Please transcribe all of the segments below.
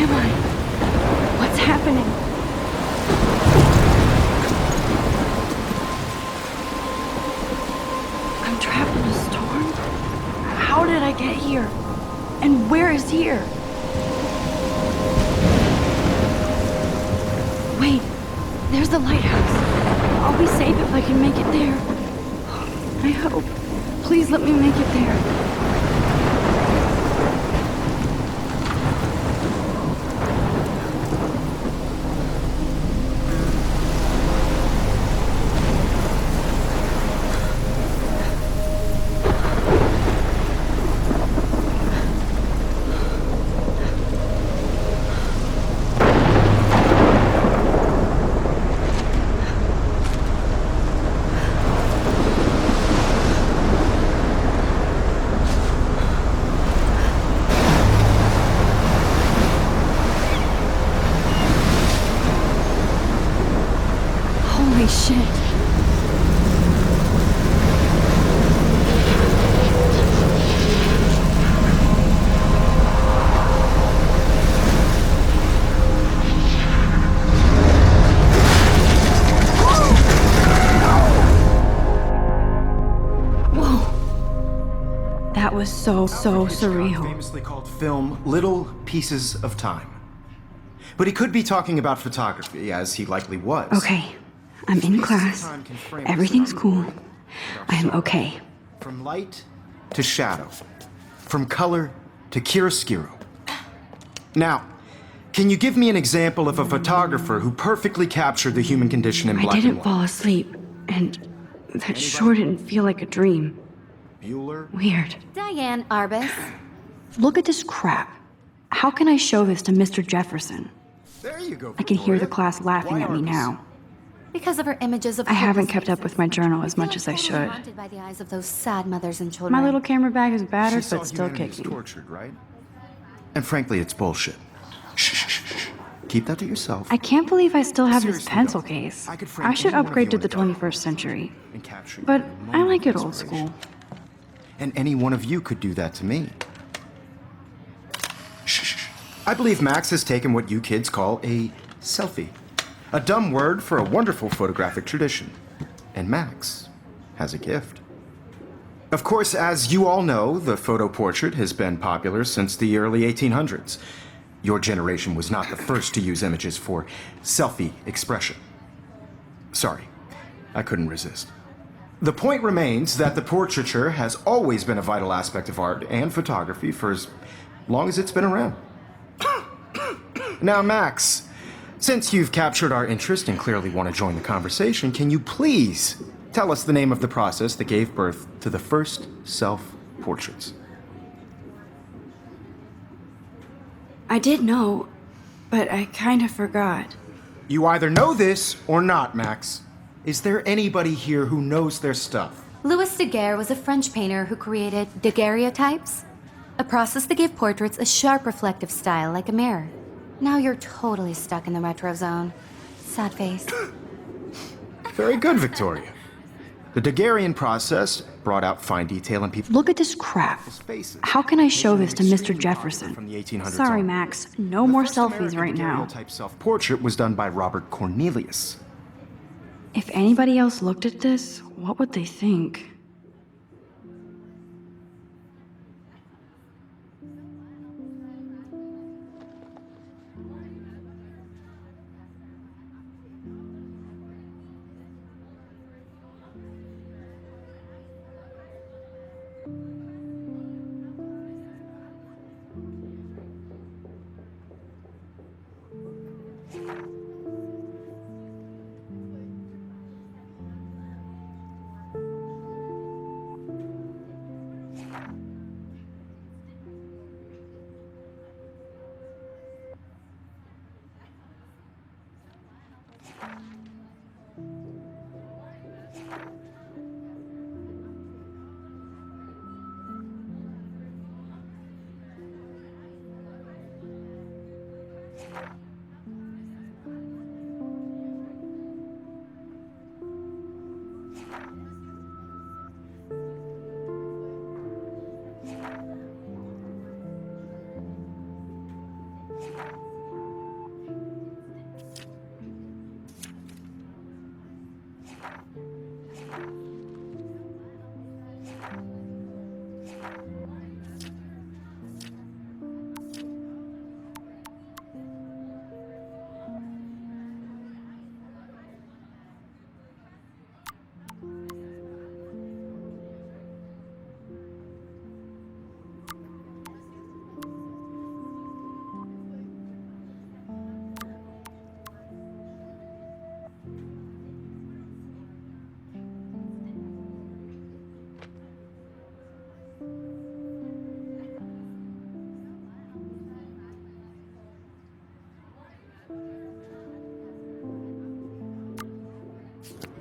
am I? What's happening? I'm trapped in a storm? How did I get here? And where is here? Wait, there's the lighthouse. I'll be safe if I can make it there. I hope. Please let me make it there. Holy shit. Whoa. That was so surreal. Famously called film Little Pieces of Time. But he could be talking about photography, as he likely was. Okay. I'm in class. Everything's cool. I am okay. From light to shadow. From color to chiaroscuro. Now, can you give me an example of a photographer who perfectly captured the human condition in black and I didn't white? fall asleep, and that sure didn't feel like a dream. Bueller? Weird. Diane Arbus. Look at this crap. How can I show this to Mr. Jefferson? There you go, I can hear the Victoria. class laughing Why at me Arbus? now. Because of her images of I haven't hopeless kept up with my journal as much as I should. Haunted by the eyes of those sad mothers and children. My little camera bag is battered, She saw but still humanity as kicking. tortured, right? And frankly, it's bullshit. Shh, shh, shh, shh. Keep that to yourself. I can't believe I still have this Seriously, pencil though, case. I could frame I should any one of upgrade you to in the a doll 21st century. and capture But you in a I moment like of it old inspiration. school. And any one of you could do that to me. Shh, shh, shh. I believe Max has taken what you kids call a selfie. A dumb word for a wonderful photographic tradition. And Max has a gift. Of course, as you all know, the photo portrait has been popular since the early 1800s. Your generation was not the first to use images for selfie expression. Sorry, I couldn't resist. The point remains that the portraiture has always been a vital aspect of art and photography for as long as it's been around. Now, Max, since you've captured our interest and clearly want to join the conversation, can you please tell us the name of the process that gave birth to the first self-portraits? I did know, but I kind of forgot. You either know this or not, Max. Is there anybody here who knows their stuff? Louis Daguerre was a French painter who created daguerreotypes, a process that gave portraits a sharp reflective style like a mirror. Now you're totally stuck in the retro zone. Sad face. Very good, Victoria. The Daguerrean process brought out fine detail in people's Look at this crap. faces. How can I show this to Mr. Extremely popular Jefferson? from the 1800s Sorry, on. Max. No The more first selfies American right now. daguerreotype self-portrait was done by Robert Cornelius. If anybody else looked at this, what would they think?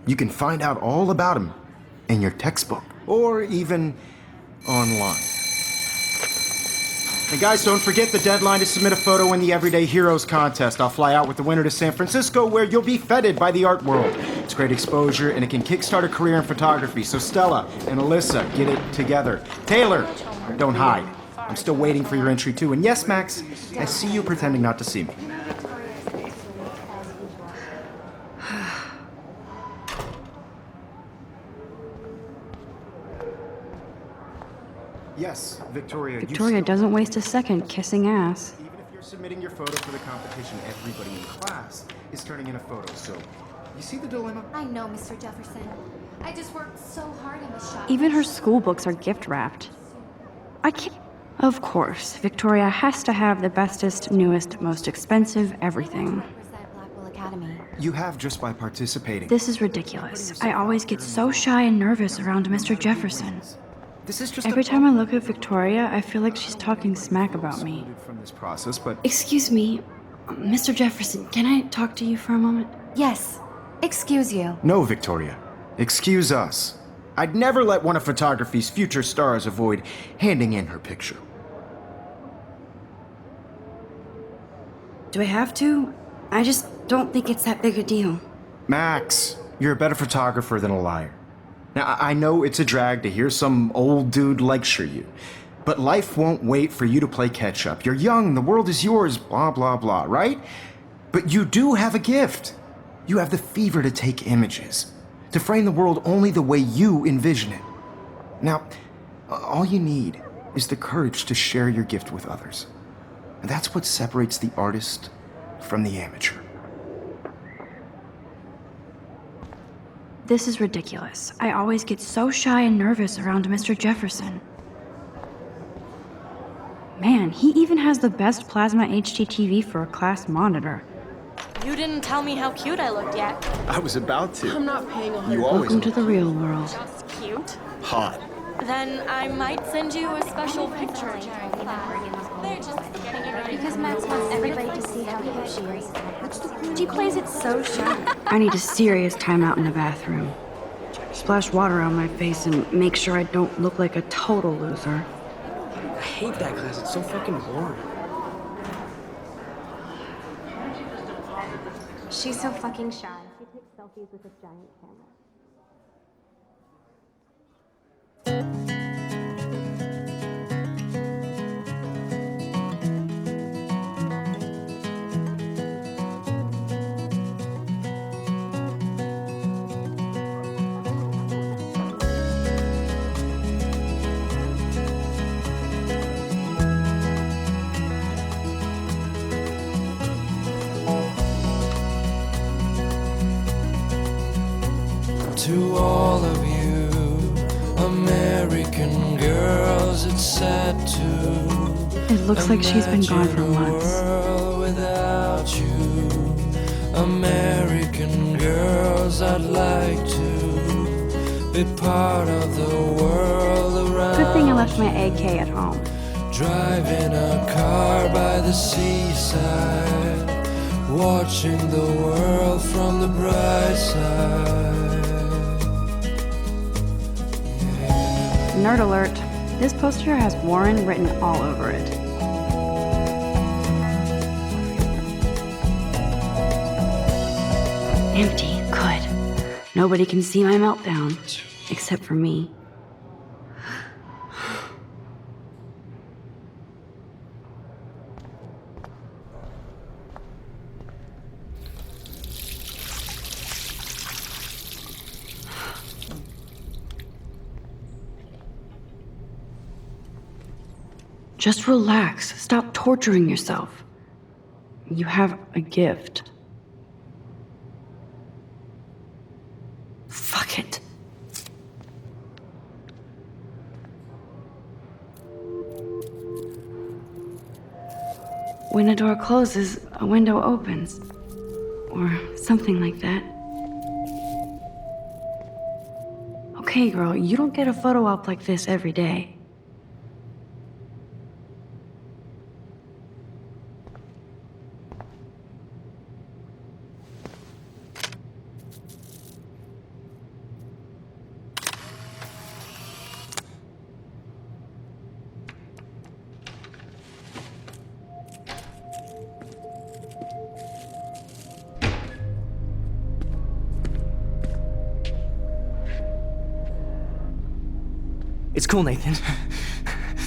You can find out all about him in your textbook or even online. And guys, don't forget the deadline to submit a photo in the Everyday Heroes contest. I'll fly out with the winner to San Francisco, where you'll be feted by the art world. It's great exposure, and it can kickstart a career in photography. So Stella and Alyssa, get it together. Taylor, don't hide. I'm still waiting for your entry too. And yes, Max, I see you pretending not to see me. Yes, Victoria. Victoria doesn't waste a second kissing ass. Even if you're submitting your photo for the competition, everybody in class is turning in a photo. So, you see the dilemma? I know, Mr. Jefferson. I just worked so hard in this shop. Even her school books are gift wrapped. I can't. Of course, Victoria has to have the bestest, newest, most expensive everything. Represent Blackwell Academy. You have just by participating. This is ridiculous. I always get so shy and nervous around Mr. Jefferson. This is just Every time I look at Victoria, I feel like she's talking smack about me. from this process, but Excuse me, Mr. Jefferson, can I talk to you for a moment? Yes. Excuse you. no, Victoria. Excuse us. I'd never let one of photography's future stars avoid handing in her picture. Do I have to? I just don't think it's that big a deal. Max, you're a better photographer than a liar. Now, I know it's a drag to hear some old dude lecture you, but life won't wait for you to play catch up. You're young, the world is yours, blah, blah, blah, right? But you do have a gift. You have the fever to take images, to frame the world only the way you envision it. Now, all you need is the courage to share your gift with others. And that's what separates the artist from the amateur. This is ridiculous. I always get so shy and nervous around Mr. Jefferson. Man, he even has the best plasma HDTV for a class monitor. You didn't tell me how cute I looked yet. I was about to. I'm not paying 100. You always Welcome to the real world. Just cute. hot. Then I might send you a special picture. They're just getting it ready. Because Max wants everybody to see how cute she is. She plays it so shy. I need a serious timeout in the bathroom. Splash water on my face and make sure I don't look like a total loser. I hate that class. It's so fucking boring. She's so fucking shy. She takes selfies with a giant camera. To all of you American girls, it's sad to It looks like she's been gone for imagine a months. world without you. American girls, I'd like to be part of the world around. Good thing I left my AK at home. Driving a car by the seaside, watching the world from the bright side. Nerd alert. This poster has Warren written all over it. Empty. Good. Nobody can see my meltdown. Except for me. Just relax. Stop torturing yourself. You have a gift. Fuck it. When a door closes, a window opens. Or something like that. Okay, girl, you don't get a photo op like this every day. cool, Nathan.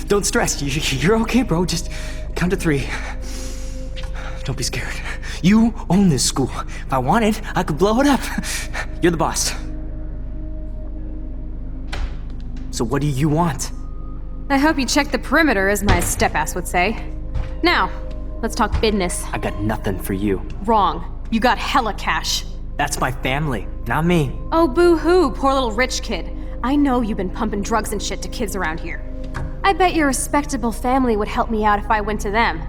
Don't stress. You're okay, bro. Just count to 3. Don't be scared. You own this school. If I wanted, I could blow it up. You're the boss. So what do you want? I hope you checked the perimeter, as my step-ass would say. Now, let's talk business. I got nothing for you. Wrong. You got hella cash. That's my family, not me. Oh, boo-hoo, poor little rich kid. I know you've been pumping drugs and shit to kids around here. I bet your respectable family would help me out if I went to them.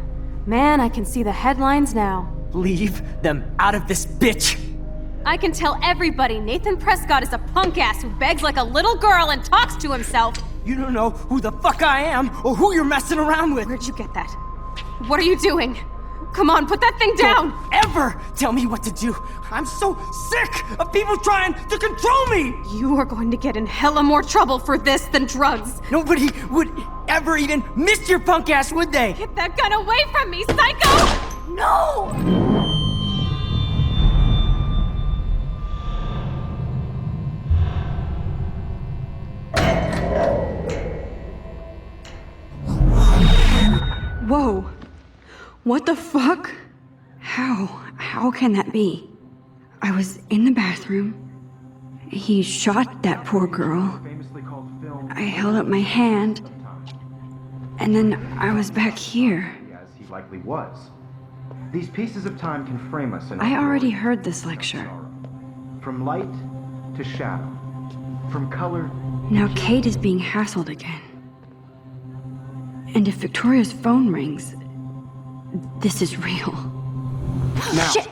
Man, I can see the headlines now. Leave them out of this bitch! I can tell everybody Nathan Prescott is a punk ass who begs like a little girl and talks to himself. You don't know who the fuck I am or who you're messing around with. Where'd you get that? What are you doing? Come on, put that thing down! Don't ever tell me what to do. I'm so sick of people trying to control me. You are going to get in hella more trouble for this than drugs. Nobody would ever even miss your punk ass, would they? Get that gun away from me, psycho! No! Whoa. What the fuck? How can that be? I was in the bathroom. He shot that poor girl. I held up my hand. And then I was back here. As he likely was. These pieces of time can frame us in I already heard this lecture. From light to shadow. From color. Now Kate is being hassled again. And if Victoria's phone rings, this is real. Now, Shit!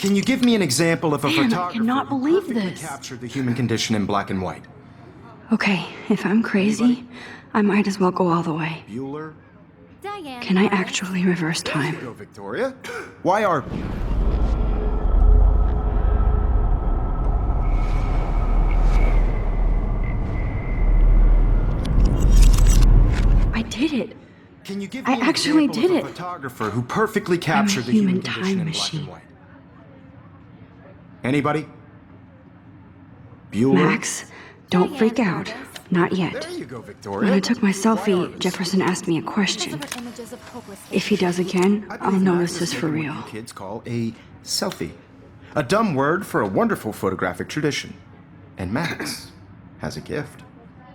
can you give me an example of a Man, I photographer cannot who believe perfectly this. captured the human condition in black and white? Okay, if I'm crazy, I might as well go all the way. Bueller? Diane. Can I actually reverse time? Go, Victoria. Why are... I did it. Can you give I me an actually example did of a it. photographer who perfectly captured the human human condition time in machine. black and white? Anybody? Bueller? Max, don't freak out. Not yet. There you go, Victoria. When I took my selfie, Jefferson asked me a question. If he does again, I I'll believe know Max this has is for taken real. what you kids call a selfie. A dumb word for a wonderful photographic tradition. And Max has a gift.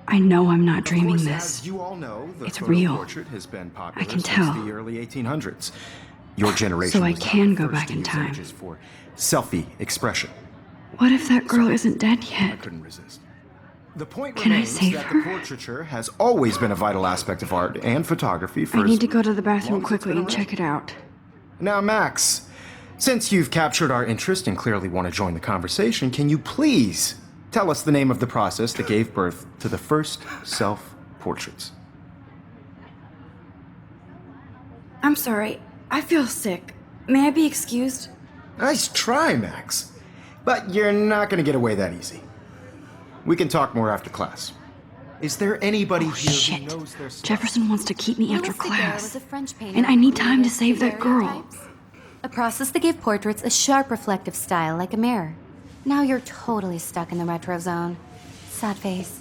I know I'm not Of dreaming course, this. as you all know, the It's photo real. portrait has been popular I can since tell. the early 1800s. Your generation So I was not can the go first back to in use time. images for selfie expression. What if that girl isn't dead I yet? couldn't resist. The point Can I remains save that her? the portraiture has always been a vital aspect of art and photography for I as need to go to the long bathroom as it's quickly been and around. check it out. Now, Max, since you've captured our interest and clearly want to join the conversation, can you please tell us the name of the process that gave birth to the first self-portraits? I'm sorry. I feel sick. May I be excused? Nice try, Max. But you're not going to get away that easy. We can talk more after class. Is there anybody Oh, here shit. who knows their stuff? Jefferson wants to keep me after Louis Daguerre class. was a French painter And I who need time to created save that girl. daguerreotypes, a process that gave portraits a sharp reflective style like a mirror. Now you're totally stuck in the retro zone. Sad face.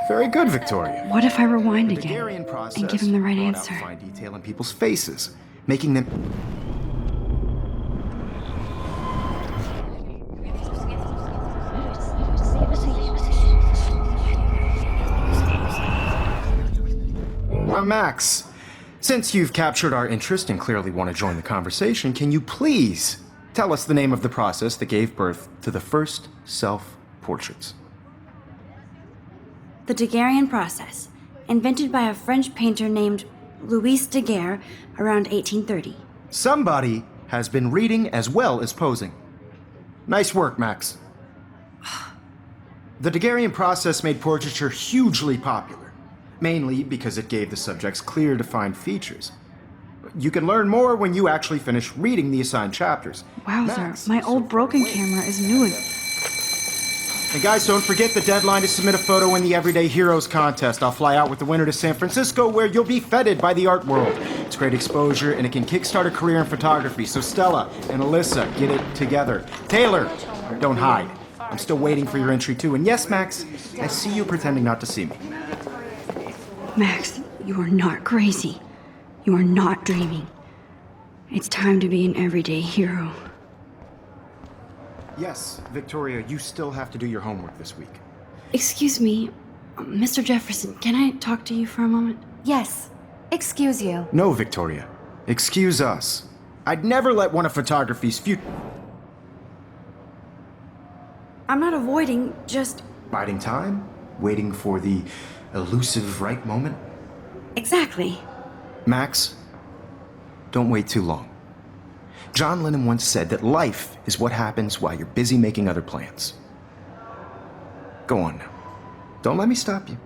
Very good, Victoria. What if I rewind The again Daguerrean process and give him the right brought out answer? fine detail in people's faces, making them... Now, Max, since you've captured our interest and clearly want to join the conversation, can you please tell us the name of the process that gave birth to the first self-portraits? The Daguerrean process, invented by a French painter named Louis Daguerre around 1830. Somebody has been reading as well as posing. Nice work, Max. The Daguerrean process made portraiture hugely popular, mainly because it gave the subjects clear, defined features. You can learn more when you actually finish reading the assigned chapters. Wowzer, Max my is so old far broken away. camera is new again. And guys, don't forget the deadline to submit a photo in the Everyday Heroes contest. I'll fly out with the winner to San Francisco, where you'll be feted by the art world. It's great exposure, and it can kickstart a career in photography. So Stella and Alyssa, get it together. Taylor, don't hide. I'm still waiting for your entry too. And yes, Max, I see you pretending not to see me. Max, you are not crazy. You are not dreaming. It's time to be an everyday hero. Yes, Victoria, you still have to do your homework this week. Excuse me, Mr. Jefferson, can I talk to you for a moment? Yes. Excuse you. No, Victoria. Excuse us. I'd never let one of photography's future... I'm not avoiding, just... Biding time? Waiting for the elusive right moment? Exactly. Max, don't wait too long. John Lennon once said that life is what happens while you're busy making other plans. Go on now. Don't let me stop you.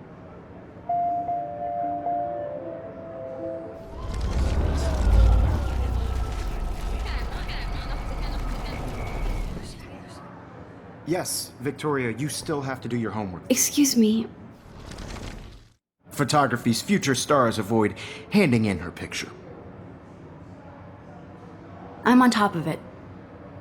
Yes, Victoria, you still have to do your homework. Excuse me, Photography's future stars avoid handing in her picture. I'm on top of it.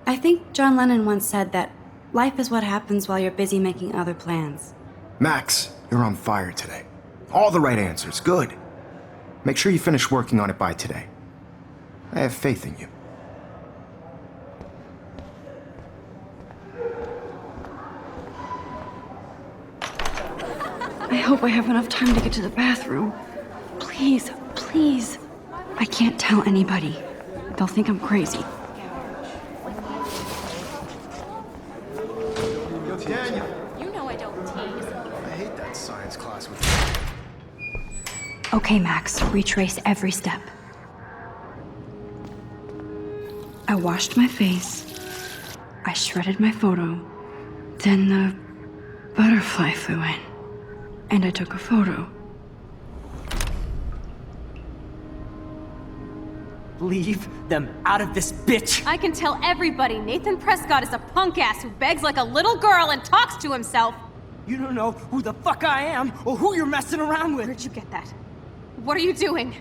I think John Lennon once said that life is what happens while you're busy making other plans. Max, you're on fire today. All the right answers, good. Make sure you finish working on it by today. I have faith in you. I hope I have enough time to get to the bathroom. Please, please. I can't tell anybody. They'll think I'm crazy. Daniel, You know I don't tease. I hate that science class with Okay, Max, retrace every step. I washed my face. I shredded my photo. Then the butterfly flew in. And I took a photo. Leave them out of this bitch! I can tell everybody Nathan Prescott is a punk ass who begs like a little girl and talks to himself. You don't know who the fuck I am or who you're messing around with. Where'd you get that? What are you doing?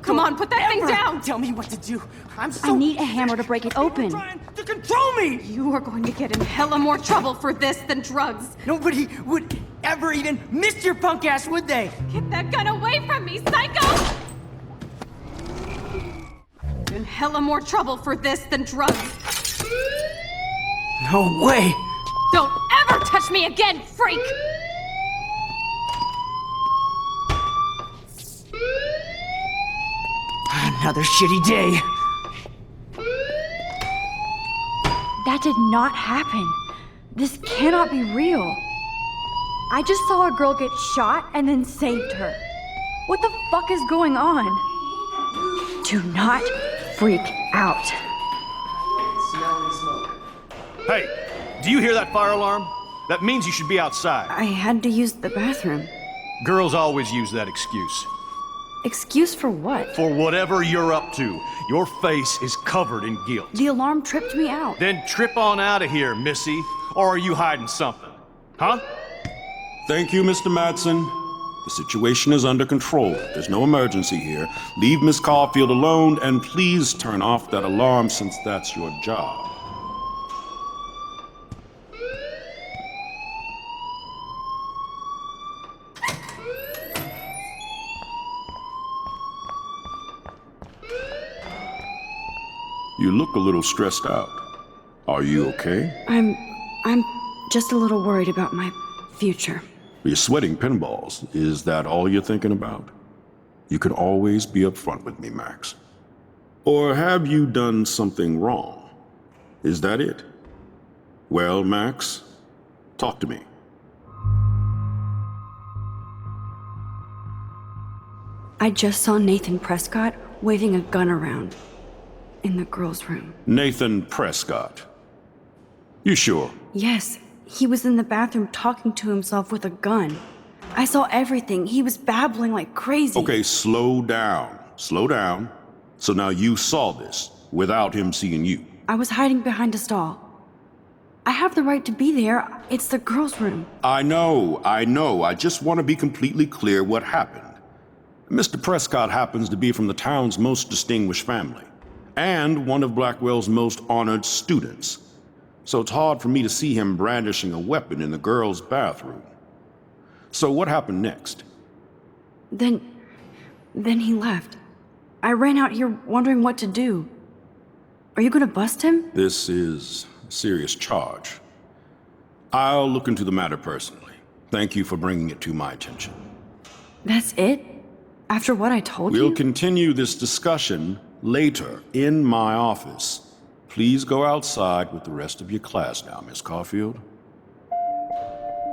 Come on, put that thing Ever down! Tell me what to do. I'm so I need a hammer to break it open. trying to control me. You are going to get in hella more trouble for this than drugs. Nobody would ever even miss your punk ass, would they? Get that gun away from me, psycho! In hella more trouble for this than drugs. No way. Don't ever touch me again, freak! Another shitty day. That did not happen. This cannot be real. I just saw a girl get shot and then saved her. What the fuck is going on? Do not freak out. Hey, do you hear that fire alarm? That means you should be outside. I had to use the bathroom. Girls always use that excuse. Excuse for what? For whatever you're up to, your face is covered in guilt. The alarm tripped me out. Then trip on out of here, Missy. Or are you hiding something? Huh? Thank you, Mr. Madsen. The situation is under control. There's no emergency here. Leave Miss Caulfield alone, and please turn off that alarm since that's your job. You look a little stressed out. Are you okay? I'm just a little worried about my future. You're sweating pinballs. Is that all you're thinking about? You can always be upfront with me, Max. Or have you done something wrong? Is that it? Well, Max, talk to me. I just saw Nathan Prescott waving a gun around in the girls' room. Nathan Prescott. You sure? Yes, he was in the bathroom talking to himself with a gun. I saw everything. He was babbling like crazy. Okay, slow down. Slow down. So now you saw this without him seeing you. I was hiding behind a stall. I have the right to be there. It's the girls' room. I know. I just want to be completely clear what happened. Mr. Prescott happens to be from the town's most distinguished family, and one of Blackwell's most honored students. So it's hard for me to see him brandishing a weapon in the girls' bathroom. So what happened next? Then Then he left. I ran out here wondering what to do. Are you gonna bust him? This is a serious charge. I'll look into the matter personally. Thank you for bringing it to my attention. That's it? After what I told We'll you? continue this discussion later in my office. Please go outside with the rest of your class now, Miss Caulfield.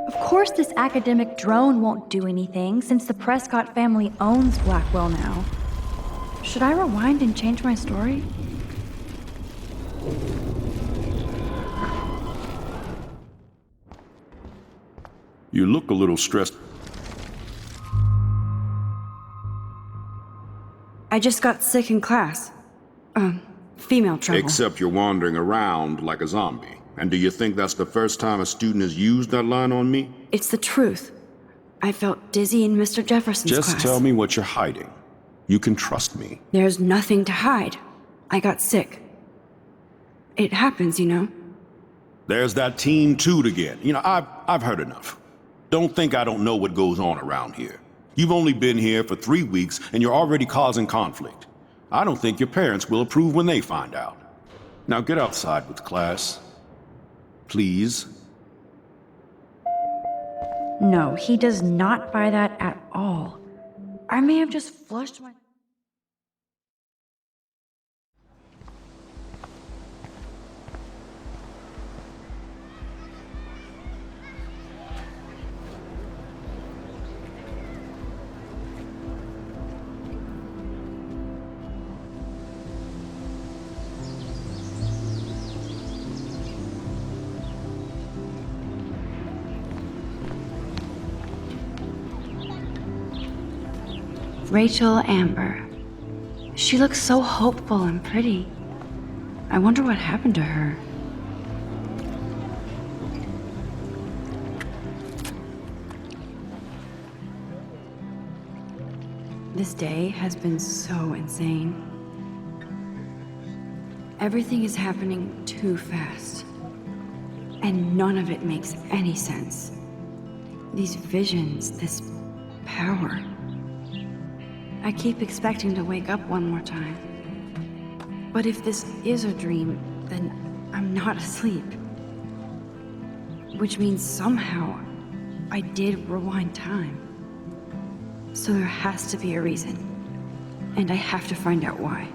Of course this academic drone won't do anything since the Prescott family owns Blackwell now. Should I rewind and change my story? You look a little stressed. I just got sick in class. Female trouble. Except you're wandering around like a zombie. And do you think that's the first time a student has used that line on me? It's the truth. I felt dizzy in Mr. Jefferson's class. Just tell me what you're hiding. You can trust me. There's nothing to hide. I got sick. It happens, you know. There's that Team Toot again. You know, I've heard enough. Don't think I don't know what goes on around here. You've only been here for 3 weeks and you're already causing conflict. I don't think your parents will approve when they find out. Now get outside with class. Please. No, he does not buy that at all. I may have just flushed my... Rachel Amber. She looks so hopeful and pretty. I wonder what happened to her. This day has been so insane. Everything is happening too fast. And none of it makes any sense. These visions, this power. I keep expecting to wake up one more time. But if this is a dream, then I'm not asleep. Which means somehow I did rewind time. So there has to be a reason. And I have to find out why.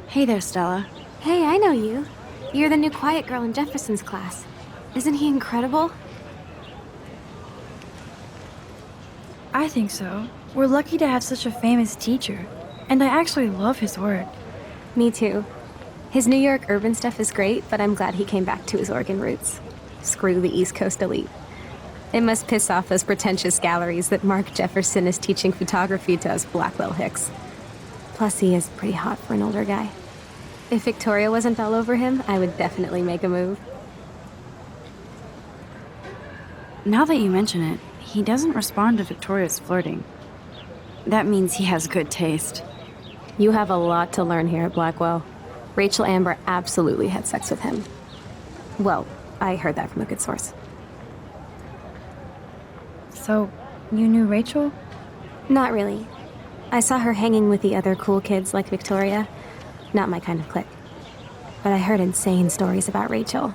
Hey there, Stella. Hey, I know you. You're the new quiet girl in Jefferson's class. Isn't he incredible? I think so. We're lucky to have such a famous teacher. And I actually love his work. Me too. His New York urban stuff is great, but I'm glad he came back to his Oregon roots. Screw the East Coast elite. It must piss off those pretentious galleries that Mark Jefferson is teaching photography to us Blackwell hicks. Plus, he is pretty hot for an older guy. If Victoria wasn't all over him, I would definitely make a move. Now that you mention it, he doesn't respond to Victoria's flirting. That means he has good taste. You have a lot to learn here at Blackwell. Rachel Amber absolutely had sex with him. Well, I heard that from a good source. So, you knew Rachel? Not really. I saw her hanging with the other cool kids like Victoria. Not my kind of clique. But I heard insane stories about Rachel.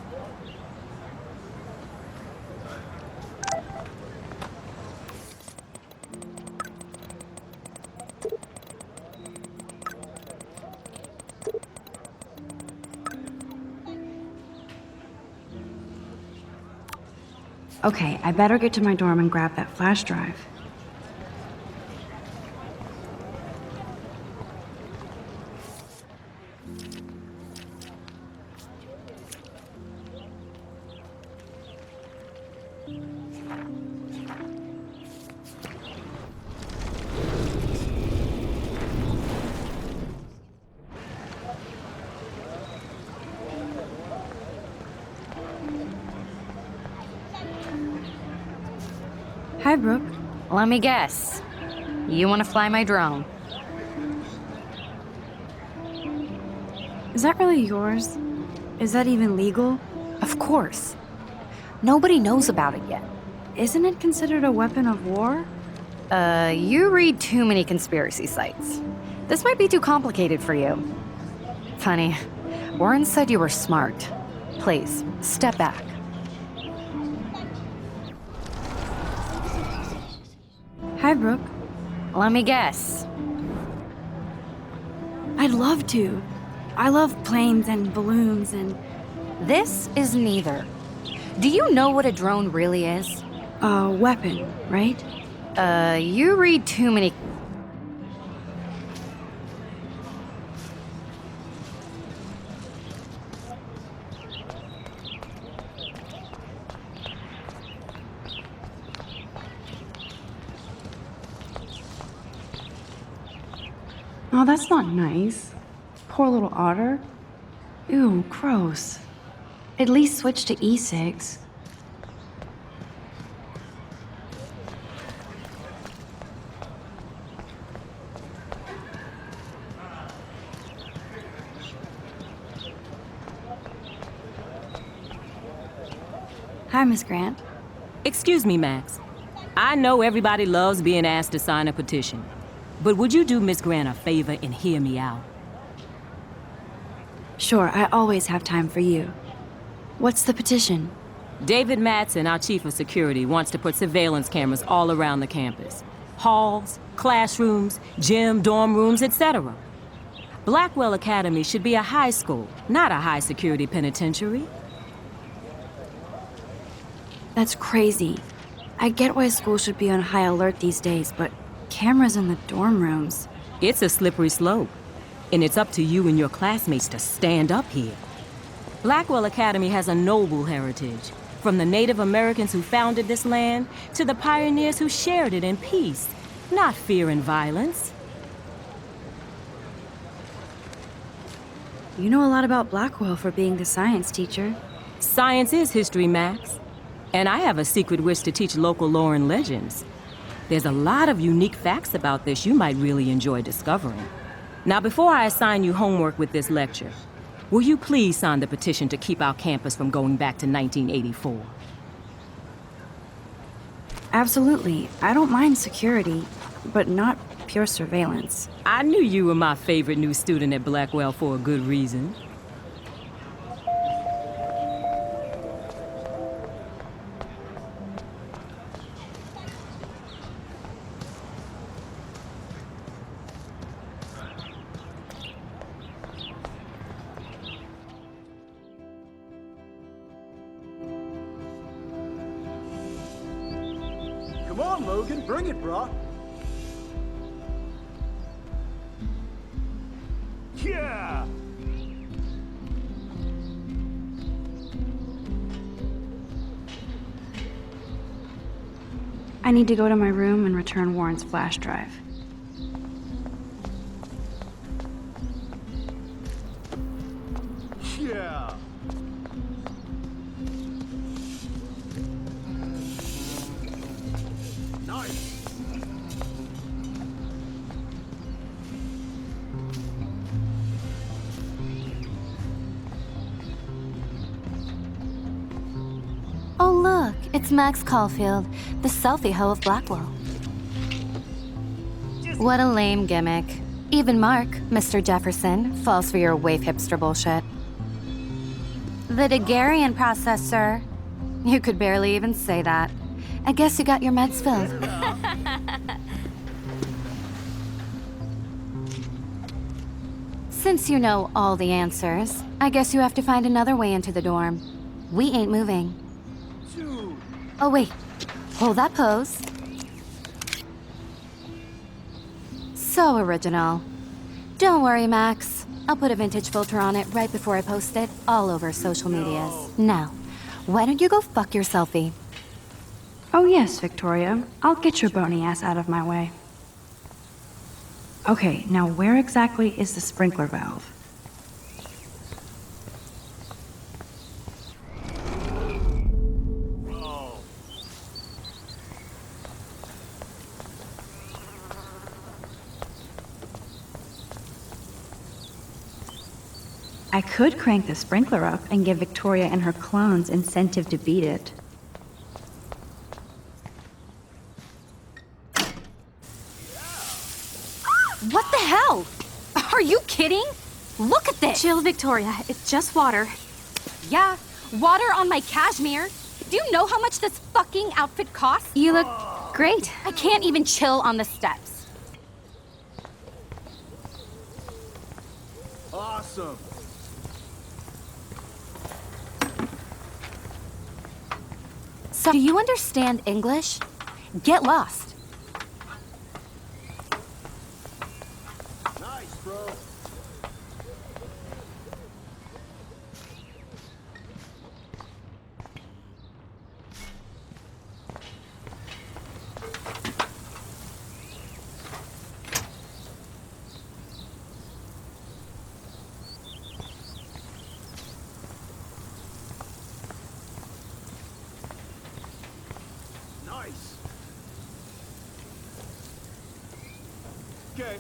Okay, I better get to my dorm and grab that flash drive. Hi, Brooke. Let me guess. You want to fly my drone? Is that really yours? Is that even legal? Of course. Nobody knows about it yet. Isn't it considered a weapon of war? You read too many conspiracy sites. This might be too complicated for you. Funny, Warren said you were smart. Please, step back. Hi, Brooke. Let me guess. I'd love to. I love planes and balloons and... This is neither. Do you know what a drone really is? A weapon, right? You read too many... Oh, that's not nice. Poor little otter. Ew, gross. At least switch to E6. Hi, Miss Grant. Excuse me, Max. I know everybody loves being asked to sign a petition. But would you do Miss Grant a favor and hear me out? Sure, I always have time for you. What's the petition? David Madsen, our chief of security, wants to put surveillance cameras all around the campus. Halls, classrooms, gym, dorm rooms, etc. Blackwell Academy should be a high school, not a high-security penitentiary. That's crazy. I get why schools should be on high alert these days, but cameras in the dorm rooms. It's a slippery slope, and it's up to you and your classmates to stand up here. Blackwell Academy has a noble heritage, from the Native Americans who founded this land to the pioneers who shared it in peace, not fear and violence. You know a lot about Blackwell for being the science teacher. Science is history, Max. And I have a secret wish to teach local lore and legends. There's a lot of unique facts about this you might really enjoy discovering. Now, before I assign you homework with this lecture, will you please sign the petition to keep our campus from going back to 1984? Absolutely. I don't mind security, but not pure surveillance. I knew you were my favorite new student at Blackwell for a good reason. Come on, Logan, bring it, brah. Yeah! I need to go to my room and return Warren's flash drive. Yeah! Nice! Oh look, it's Max Caulfield, the selfie hoe of Blackwell. What a lame gimmick. Even Mark, Mr. Jefferson, falls for your wave hipster bullshit. The Daguerrean process, sir. You could barely even say that. I guess you got your meds filled. Since you know all the answers, I guess you have to find another way into the dorm. We ain't moving. Oh wait, hold that pose. So original. Don't worry, Max. I'll put a vintage filter on it right before I post it all over social medias. Now, why don't you go fuck your selfie? Oh yes, Victoria. I'll get your bony ass out of my way. Okay, now where exactly is the sprinkler valve? I could crank the sprinkler up and give Victoria and her clones incentive to beat it. What the hell? Are you kidding? Look at this! Chill, Victoria. It's just water. Yeah, water on my cashmere. Do you know how much this fucking outfit costs? You look great. I can't even chill on the steps. Awesome. So, do you understand English? Get lost. Nice, bro. Nice. Okay.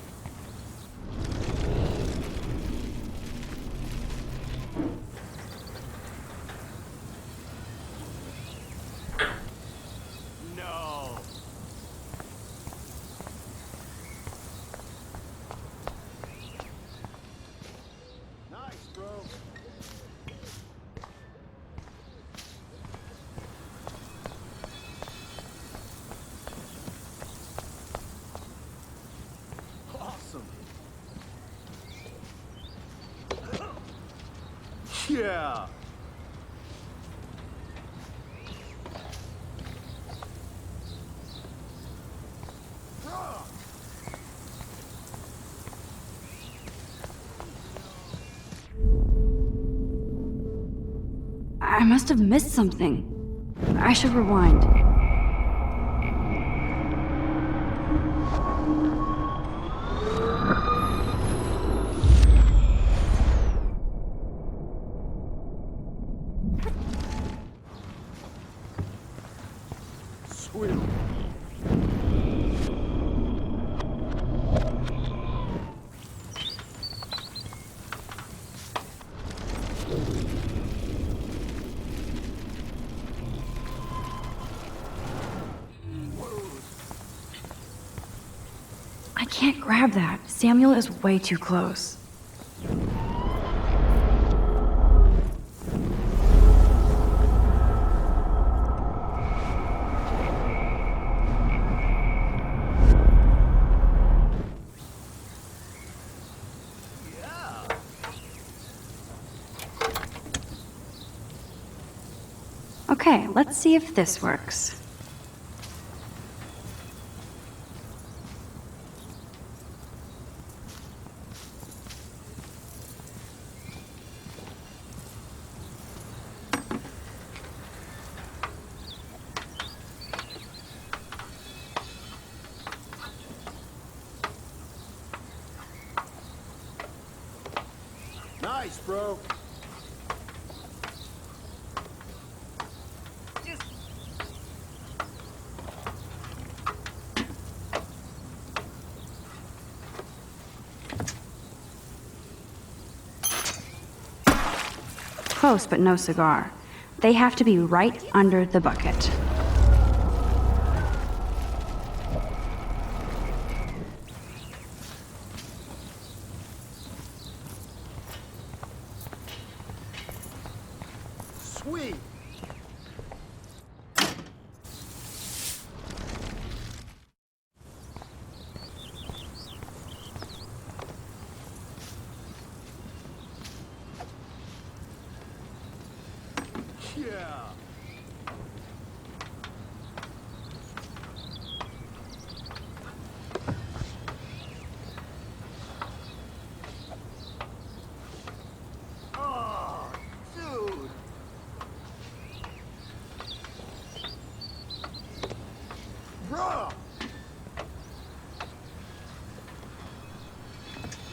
No. Nice, bro. Awesome. Yeah. I must have missed something. I should rewind. Sweet. I can't grab that. Samuel is way too close. Okay, let's see if this works. Nice, bro. Close, but no cigar. They have to be right under the bucket. Sweet. Yeah. Oh, dude. Bro.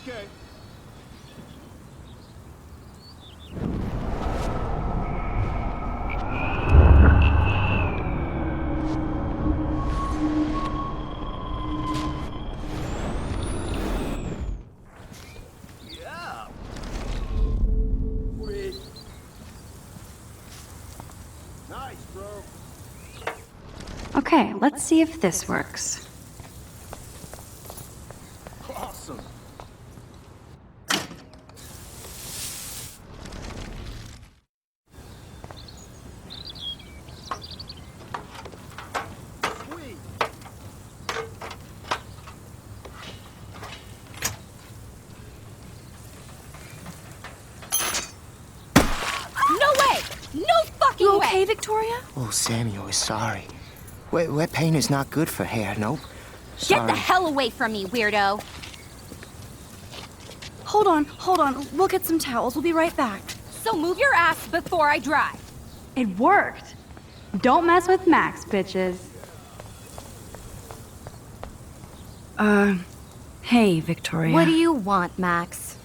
Okay. Okay, let's see if this works. Awesome. No way! No fucking You way! okay, Victoria? Oh, Samuel is sorry. Wet paint is not good for hair, nope. Get the hell away from me, weirdo! Hold on. We'll get some towels. We'll be right back. So move your ass before I drive. It worked. Don't mess with Max, bitches. Hey, Victoria. What do you want, Max?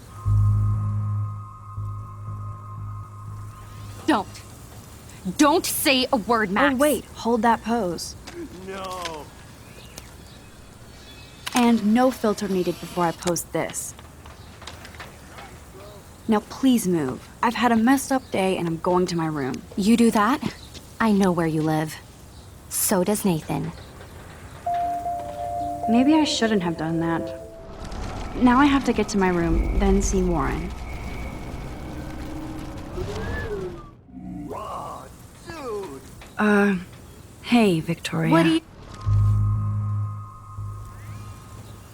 Don't say a word, Max. Oh, wait. Hold that pose. No. And no filter needed before I post this. Now please move. I've had a messed up day and I'm going to my room. You do that? I know where you live. So does Nathan. Maybe I shouldn't have done that. Now I have to get to my room, then see Warren. Hey, Victoria. What do you...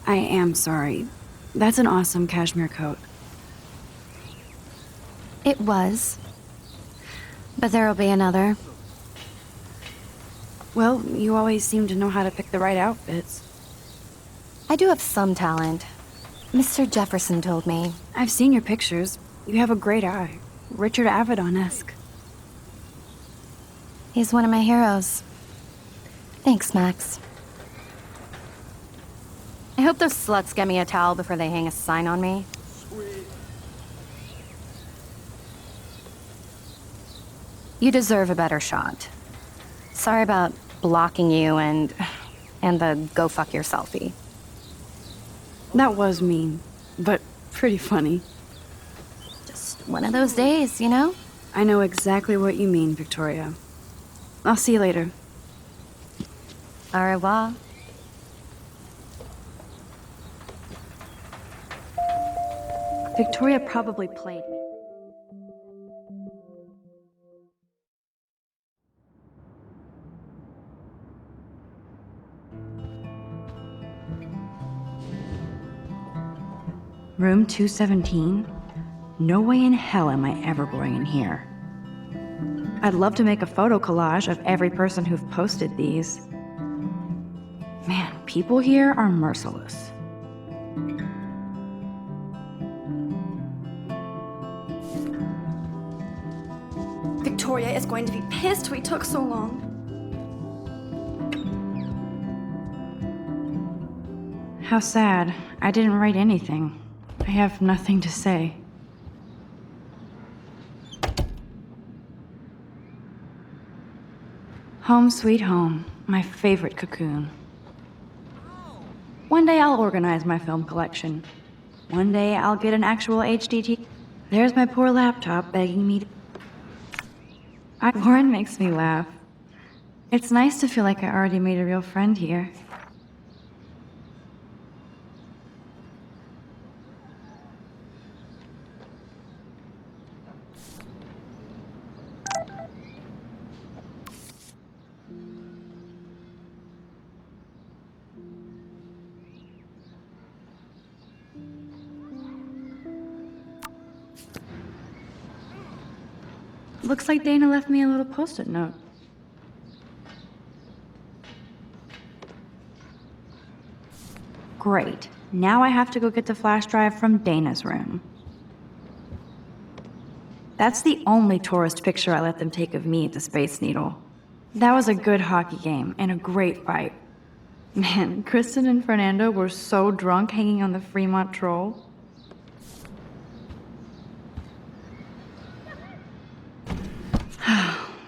I am sorry. That's an awesome cashmere coat. It was. But there'll be another. Well, you always seem to know how to pick the right outfits. I do have some talent. Mr. Jefferson told me. I've seen your pictures. You have a great eye. Richard Avedon-esque. He's one of my heroes. Thanks, Max. I hope those sluts get me a towel before they hang a sign on me. You deserve a better shot. Sorry about blocking you and the go fuck your selfie. That was mean, but pretty funny. Just one of those days, you know? I know exactly what you mean, Victoria. I'll see you later. Au revoir. Victoria probably played me. Room 217? No way in hell am I ever going in here. I'd love to make a photo collage of every person who've posted these. Man, people here are merciless. Victoria is going to be pissed we took so long. How sad. I didn't write anything. I have nothing to say. Home sweet home, my favorite cocoon. One day I'll organize my film collection. One day I'll get an actual HDT. There's my poor laptop begging me to... Warren makes me laugh. It's nice to feel like I already made a real friend here. Looks like Dana left me a little post-it note. Great. Now I have to go get the flash drive from Dana's room. That's the only tourist picture I let them take of me at the Space Needle. That was a good hockey game and a great fight. Man, Kristen and Fernando were so drunk hanging on the Fremont Troll.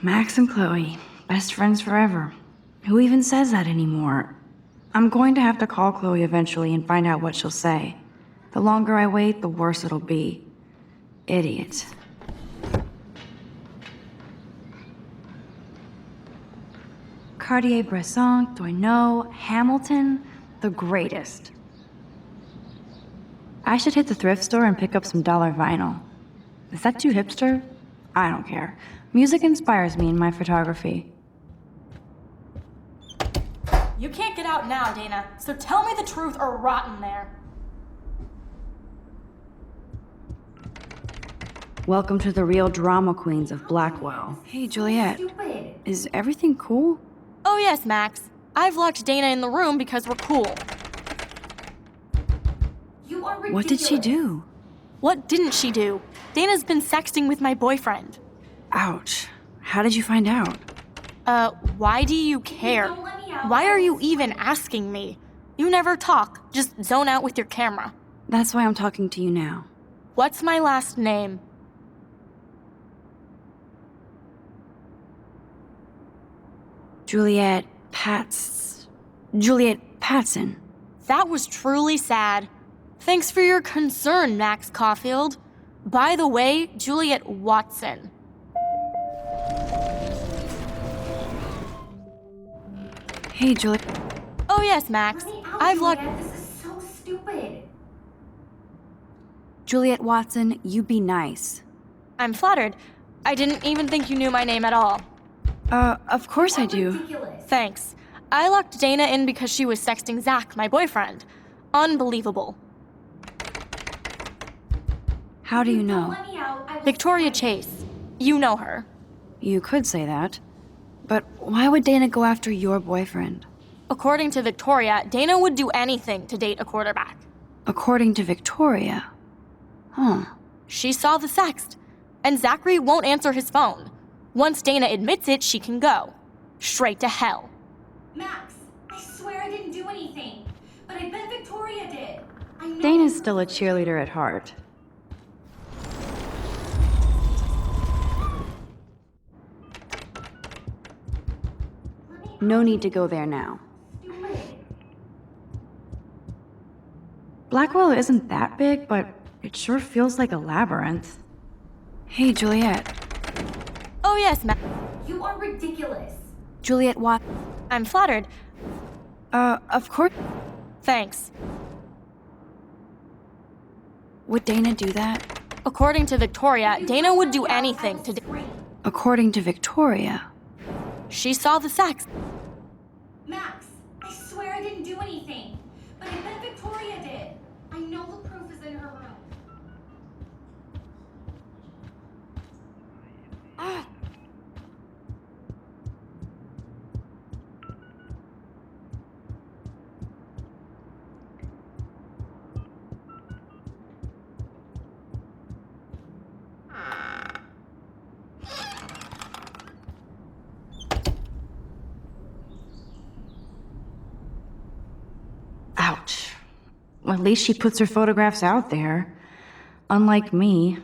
Max and Chloe, best friends forever. Who even says that anymore? I'm going to have to call Chloe eventually and find out what she'll say. The longer I wait, the worse it'll be. Idiot. Cartier-Bresson, Doisneau, Hamilton, the greatest. I should hit the thrift store and pick up some dollar vinyl. Is that too hipster? I don't care. Music inspires me in my photography. You can't get out now, Dana, so tell me the truth or rot in there. Welcome to the real drama queens of Blackwell. Hey, Juliet. Is everything cool? Oh yes, Max. I've locked Dana in the room because we're cool. What did she do? What didn't she do? Dana's been sexting with my boyfriend. Ouch. How did you find out? Why do you care? Why are you even asking me? You never talk, just zone out with your camera. That's why I'm talking to you now. What's my last name? Juliet Patson. That was truly sad. Thanks for your concern, Max Caulfield. By the way, Juliet Watson. Hey, Juliet. Oh yes, Max. I've locked... This is so stupid. Juliet Watson, you be nice. I'm flattered. I didn't even think you knew my name at all. Of course I do. Thanks. I locked Dana in because she was sexting Zach, my boyfriend. Unbelievable. How do you know? Victoria Chase. You know her. You could say that. But why would Dana go after your boyfriend? According to Victoria, Dana would do anything to date a quarterback. According to Victoria? Huh. She saw the sext, and Zachary won't answer his phone. Once Dana admits it, she can go. Straight to hell. Max, I swear I didn't do anything. But I bet Victoria did. I know. Dana's still a cheerleader at heart. No need to go there now. Blackwell isn't that big, but it sure feels like a labyrinth. Hey, Juliet. Oh yes, You are ridiculous. Juliet Watt. I'm flattered. Of course. Thanks. Would Dana do that? According to Victoria, Dana would do anything to... According to Victoria. She saw the sex. Max, I swear I didn't do anything. But I bet Victoria did. I know the proof is in her room. Ouch. Well, at least she puts her photographs out there. Unlike me.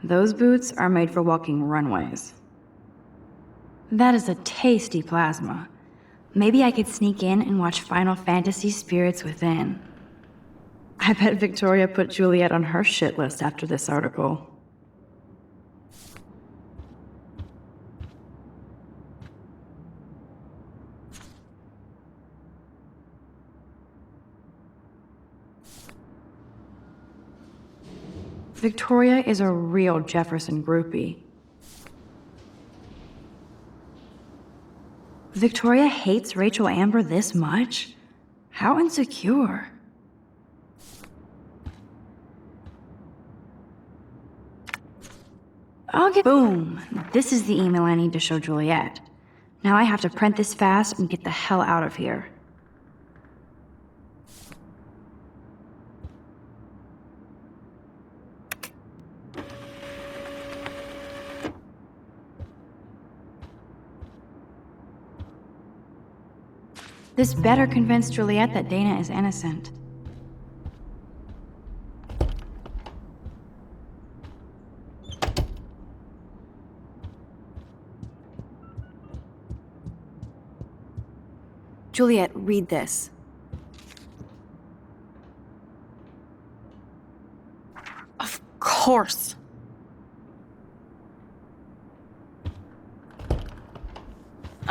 Those boots are made for walking runways. That is a tasty plasma. Maybe I could sneak in and watch Final Fantasy Spirits Within. I bet Victoria put Juliet on her shit list after this article. Victoria is a real Jefferson groupie. Victoria hates Rachel Amber this much? How insecure. I'll get— Boom! This is the email I need to show Juliet. Now I have to print this fast and get the hell out of here. This better convince Juliet that Dana is innocent. Juliet, read this. Of course.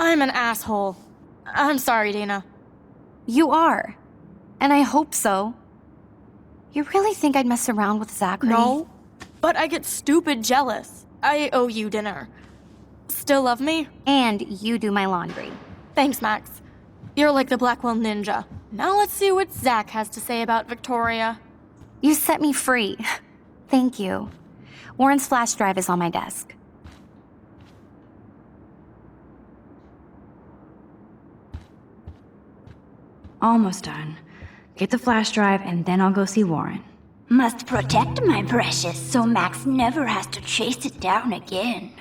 I'm an asshole. I'm sorry, Dana. You are. And I hope so. You really think I'd mess around with Zachary? No, but I get stupid jealous. I owe you dinner. Still love me? And you do my laundry. Thanks, Max. You're like the Blackwell Ninja. Now let's see what Zach has to say about Victoria. You set me free. Thank you. Warren's flash drive is on my desk. Almost done. Get the flash drive and then I'll go see Warren. Must protect my precious so Max never has to chase it down again.